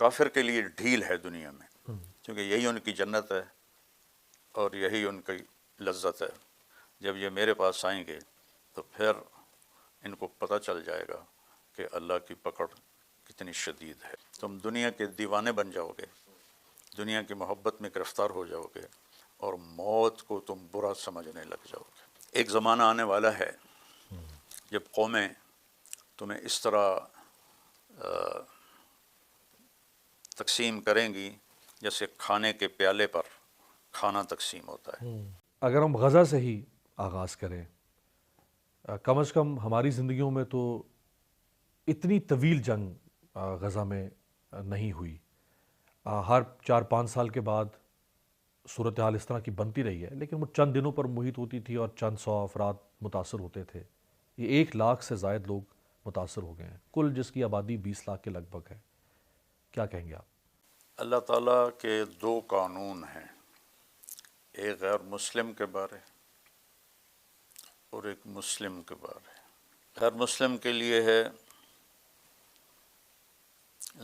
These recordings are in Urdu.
کافر کے لیے ڈھیل ہے دنیا میں، کیونکہ یہی ان کی جنت ہے اور یہی ان کی لذت ہے۔ جب یہ میرے پاس آئیں گے تو پھر ان کو پتہ چل جائے گا کہ اللہ کی پکڑ کتنی شدید ہے۔ تم دنیا کے دیوانے بن جاؤ گے، دنیا کی محبت میں گرفتار ہو جاؤ گے اور موت کو تم برا سمجھنے لگ جاؤ گے۔ ایک زمانہ آنے والا ہے جب قومیں تمہیں اس طرح تقسیم کریں گی جیسے کھانے کے پیالے پر کھانا تقسیم ہوتا ہے۔ اگر ہم غزہ سے ہی آغاز کریں، کم از کم ہماری زندگیوں میں تو اتنی طویل جنگ غزہ میں نہیں ہوئی۔ ہر 4-5 سال کے بعد صورتحال اس طرح کی بنتی رہی ہے، لیکن وہ چند دنوں پر محیط ہوتی تھی اور چند سو افراد متاثر ہوتے تھے۔ یہ 1 لاکھ سے زائد لوگ متاثر ہو گئے ہیں، کل جس کی آبادی 20 لاکھ کے لگ بھگ ہے۔ کیا کہیں گے آپ؟ اللہ تعالیٰ کے 2 قانون ہیں، ایک غیر مسلم کے بارے اور ایک مسلم کے بارے۔ غیر مسلم کے لیے ہے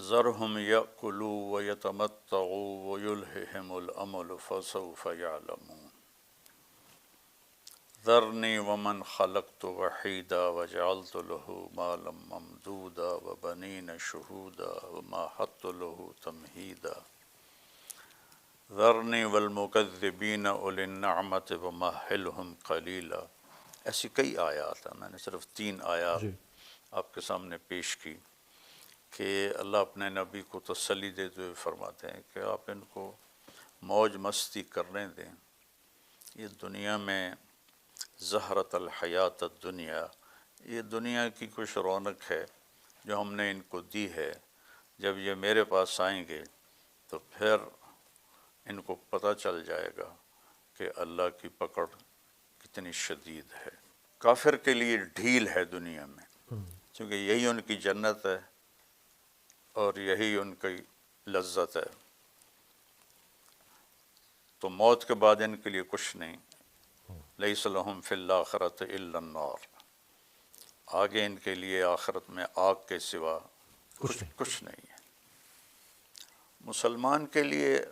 ذرہم یأکلوا ویتمتعوا ویلہہم الامل فسوف یعلمون ذرنی ومن خلقت وحیدا وجعلت له مالا ممدودا وبنین شہودا ومہدت له تمہیدا ذرنی والمکذبین اولی النعمت ومہلہم قلیلا۔ ایسی کئی آیات ہیں، میں نے صرف 3 آیات آپ کے سامنے پیش کی کہ اللہ اپنے نبی کو تسلی دیتے ہوئے فرماتے ہیں کہ آپ ان کو موج مستی کرنے دیں۔ یہ دنیا میں زہرت الحیات الدنیا، یہ دنیا کی کچھ رونق ہے جو ہم نے ان کو دی ہے۔ جب یہ میرے پاس آئیں گے تو پھر ان کو پتہ چل جائے گا کہ اللہ کی پکڑ کتنی شدید ہے۔ کافر کے لیے ڈھیل ہے دنیا میں، کیونکہ یہی ان کی جنت ہے اور یہی ان کی لذت ہے۔ تو موت کے بعد ان کے لیے کچھ نہیں، لیس لہم فی الآخرۃ الا النار، آگے ان کے لیے آخرت میں آگ کے سوا کچھ نہیں ہے۔ مسلمان کے لیے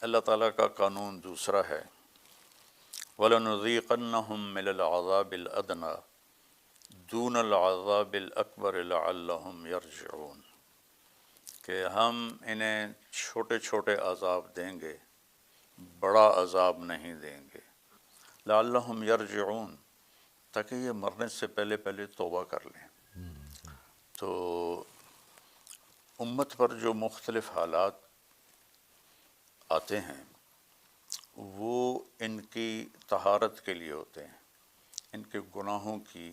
اللہ تعالیٰ کا قانون دوسرا ہے، وَلَنُذِيقَنَّهُم مِّنَ الْعَذَابِ الْأَدْنَىٰ دُونَ الْعَذَابِ الْأَكْبَرِ لَعَلَّهُمْ يَرْجِعُونَ، کہ ہم انہیں چھوٹے چھوٹے عذاب دیں گے، بڑا عذاب نہیں دیں گے، لَعَلَّهُمْ يَرْجِعُونَ، تاکہ یہ مرنے سے پہلے پہلے توبہ کر لیں۔ تو امت پر جو مختلف حالات آتے ہیں وہ ان کی طہارت کے لیے ہوتے ہیں، ان کے گناہوں کی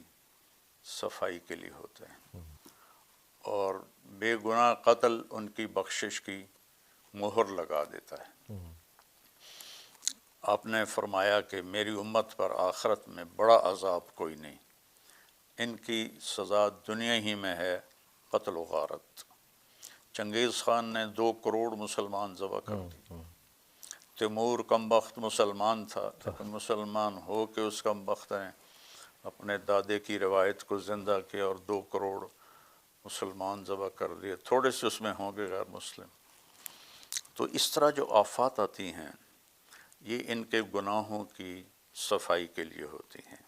صفائی کے لیے ہوتے ہیں، اور بے گناہ قتل ان کی بخشش کی مہر لگا دیتا ہے۔ آپ نے فرمایا کہ میری امت پر آخرت میں بڑا عذاب کوئی نہیں، ان کی سزا دنیا ہی میں ہے قتل و غارت۔ چنگیز خان نے 2 کروڑ مسلمان ذبح کر دی۔ تیمور کم بخت مسلمان تھا، لیکن مسلمان ہو کے اس کم بخت نے اپنے دادے کی روایت کو زندہ کیا اور 2 کروڑ مسلمان ذبح کر دیے، تھوڑے سے اس میں ہوں گے غیر مسلم۔ تو اس طرح جو آفات آتی ہیں یہ ان کے گناہوں کی صفائی کے لیے ہوتی ہیں۔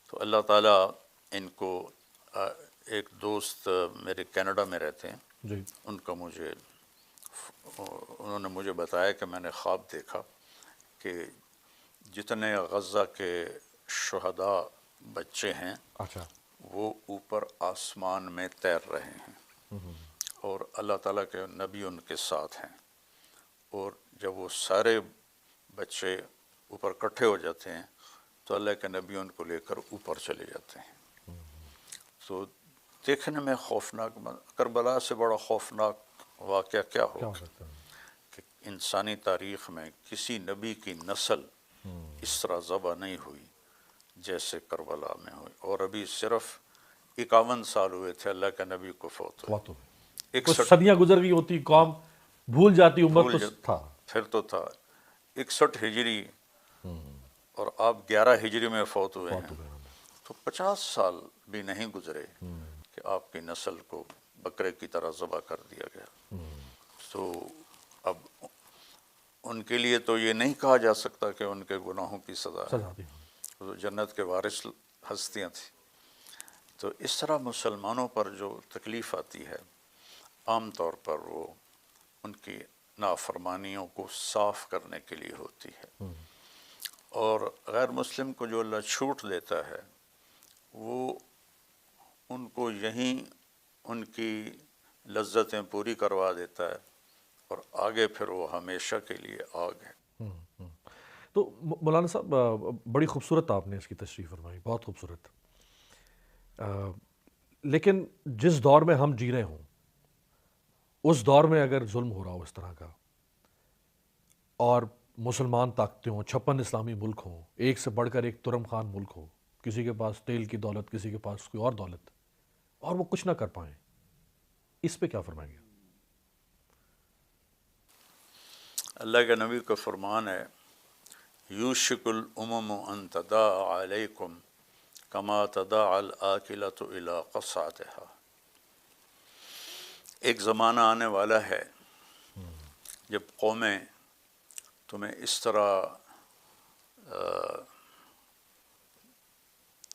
تو اللہ تعالیٰ ان کو، ایک دوست میرے کینیڈا میں رہتے ہیں، ان کا انہوں نے مجھے بتایا کہ میں نے خواب دیکھا کہ جتنے غزہ کے شہداء بچے ہیں وہ اوپر آسمان میں تیر رہے ہیں اور اللہ تعالیٰ کے نبی ان کے ساتھ ہیں، اور جب وہ سارے بچے اوپر اکٹھے ہو جاتے ہیں تو اللہ کے نبی ان کو لے کر اوپر چلے جاتے ہیں۔ تو دیکھنے میں خوفناک، کربلا سے بڑا خوفناک واقعہ کیا ہوگا کہ انسانی تاریخ میں کسی نبی کی نسل اس طرح ذبح نہیں ہوئی جیسے کربلا میں ہوئی، اور ابھی صرف 51 سال ہوئے تھے اللہ کے نبی کو فوت ہوئے۔ کچھ صدیاں گزر گئی ہوتی، قوم بھول جاتی، امت تو تھا، پھر تو تھا 61 ہجری اور آپ 11 ہجری میں فوت ہوئے ہیں، تو 50 سال بھی نہیں گزرے کہ آپ کی نسل کو بکرے کی طرح ذبح کر دیا گیا۔ تو اب ان کے لیے تو یہ نہیں کہا جا سکتا کہ ان کے گناہوں کی سزا ہے، سزا دی. وہ جنت کے وارث ہستیاں تھیں. تو اس طرح مسلمانوں پر جو تکلیف آتی ہے عام طور پر وہ ان کی نافرمانیوں کو صاف کرنے کے لیے ہوتی ہے، اور غیر مسلم کو جو اللہ چھوٹ دیتا ہے وہ ان کو یہیں ان کی لذتیں پوری کروا دیتا ہے، اور آگے پھر وہ ہمیشہ کے لیے آگ ہے. تو مولانا صاحب بڑی خوبصورت آپ نے اس کی تشریح فرمائی، بہت خوبصورت. لیکن جس دور میں ہم جی رہے ہوں اس دور میں اگر ظلم ہو رہا ہو اس طرح کا، اور مسلمان طاقتیں ہوں، 56 اسلامی ملک ہوں، ایک سے بڑھ کر ایک ترم خان ملک ہو، کسی کے پاس تیل کی دولت، کسی کے پاس کوئی اور دولت، اور وہ کچھ نہ کر پائیں، اس پہ کیا فرمائیں گے؟ اللہ کے نبی کا فرمان ہے یوشک الامم ان تداعى علیکم کما تداعى الآکلۃ الی قصعتها. ایک زمانہ آنے والا ہے جب قومیں تمہیں اس طرح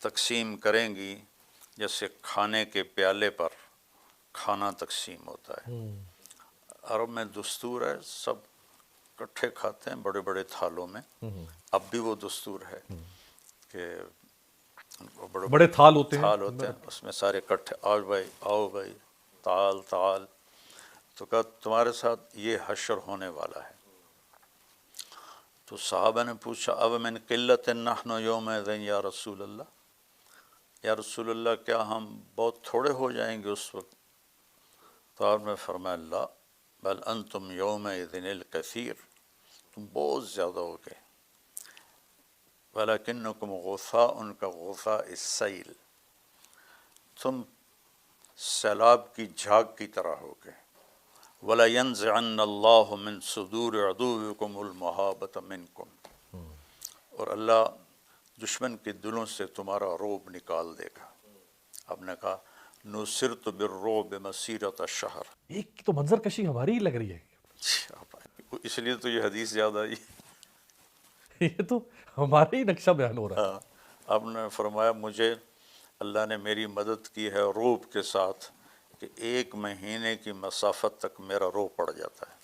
تقسیم کریں گی جیسے کھانے کے پیالے پر کھانا تقسیم ہوتا ہے. عرب میں دستور ہے سب کٹھے کھاتے ہیں بڑے بڑے تھالوں میں، اب بھی وہ دستور ہے کہ ان کو بڑے تھال ہوتے ہیں اس میں سارے کٹھے، آؤ بھائی آؤ بھائی، تعال تعال. تو کہا تمہارے ساتھ یہ حشر ہونے والا ہے. تو صحابہ نے پوچھا اب من قلت نحن یومئذ یا رسول اللہ، یا رسول اللہ کیا ہم بہت تھوڑے ہو جائیں گے اس وقت؟ تو آپ نے فرمایا لا بل انتم یومئذ الکثیر، تم بہت زیادہ ہو گئے. وَلَكِنَّكُمْ غُثَاءٌ كَغُثَاءِ السَّيْلِ، تم سیلاب کی جھاگ کی طرح ہو گئے. وَلَيَنزِعَنَّ اللَّهُ مِن صُدُورِ عَدُوِّكُمُ الْمَهَابَةَ مِنكُمْ، اور اللہ دشمن کے دلوں سے تمہارا رعب نکال دے گا. آپ نے کہا نُصِرْتُ بِالرُّعْبِ مَسِيرَةَ الشَّهْرِ. ایک تو منظر کشی ہماری ہی لگ رہی ہے. اس لیے تو یہ حدیث یاد آئی. یہ تو ہمارے ہی نقشہ بیان ہو رہا ہے. آپ نے فرمایا مجھے اللہ نے میری مدد کی ہے روب کے ساتھ کہ 1 مہینے کی مسافت تک میرا رو پڑ جاتا ہے.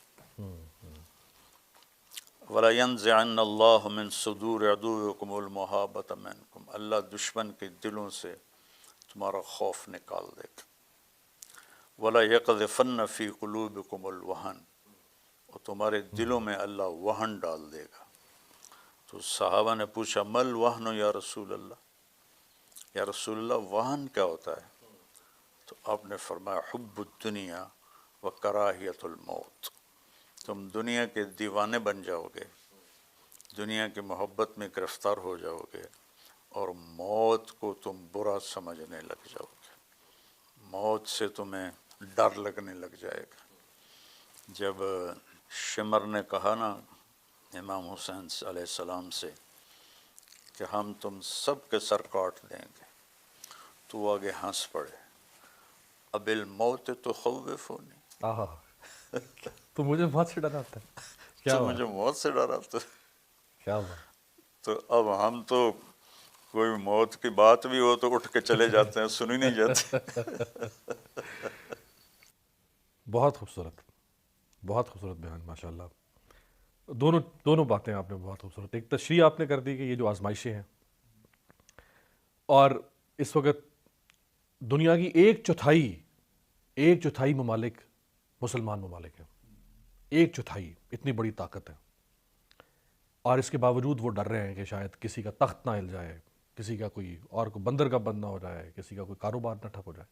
وَلَيَنزِعَنَّ اللَّهُ مِن صُدُورِ عَدُوِّكُمُ الْمَهَابَةَ مِنكُمْ، اللہ دشمن کے دلوں سے تمہارا خوف نکال دے گا. وَلَيَقْذِفَنَّ فِي قُلُوبِكُمُ الْوَهْنَ، اور تمہارے دلوں میں اللہ وہن ڈال دے گا. تو صحابہ نے پوچھا مل وہن یا رسول اللہ، یا رسول اللہ وہن کیا ہوتا ہے؟ تو آپ نے فرمایا حب الدنیا و کراہیت الموت، تم دنیا کے دیوانے بن جاؤ گے، دنیا کی محبت میں گرفتار ہو جاؤ گے، اور موت کو تم برا سمجھنے لگ جاؤ گے، موت سے تمہیں ڈر لگنے لگ جائے گا. جب شمر نے کہا نا امام حسین علیہ السلام سے کہ ہم تم سب کے سر کاٹ دیں گے، تو وہ آگے ہنس پڑے. اب الموت تخوفنی، تو مجھے موت سے ڈراتا ہے. کیا تو مجھے موت سے ڈرا. کیا بات. تو اب ہم تو کوئی موت کی بات بھی ہو تو اٹھ کے چلے جاتے ہیں، سنی نہیں جاتی. بہت خوبصورت، بہت خوبصورت بیان ماشاء اللہ. دونوں باتیں آپ نے بہت خوبصورت. ایک تشریح آپ نے کر دی کہ یہ جو آزمائشیں ہیں، اور اس وقت دنیا کی 1/4 ممالک مسلمان ممالک ہیں. 1/4 اتنی بڑی طاقت ہے، اور اس کے باوجود وہ ڈر رہے ہیں کہ شاید کسی کا تخت نہ ہل جائے، کسی کا کوئی اور کو بندر کا بند نہ ہو جائے، کسی کا کوئی کاروبار نہ ٹھپ ہو جائے.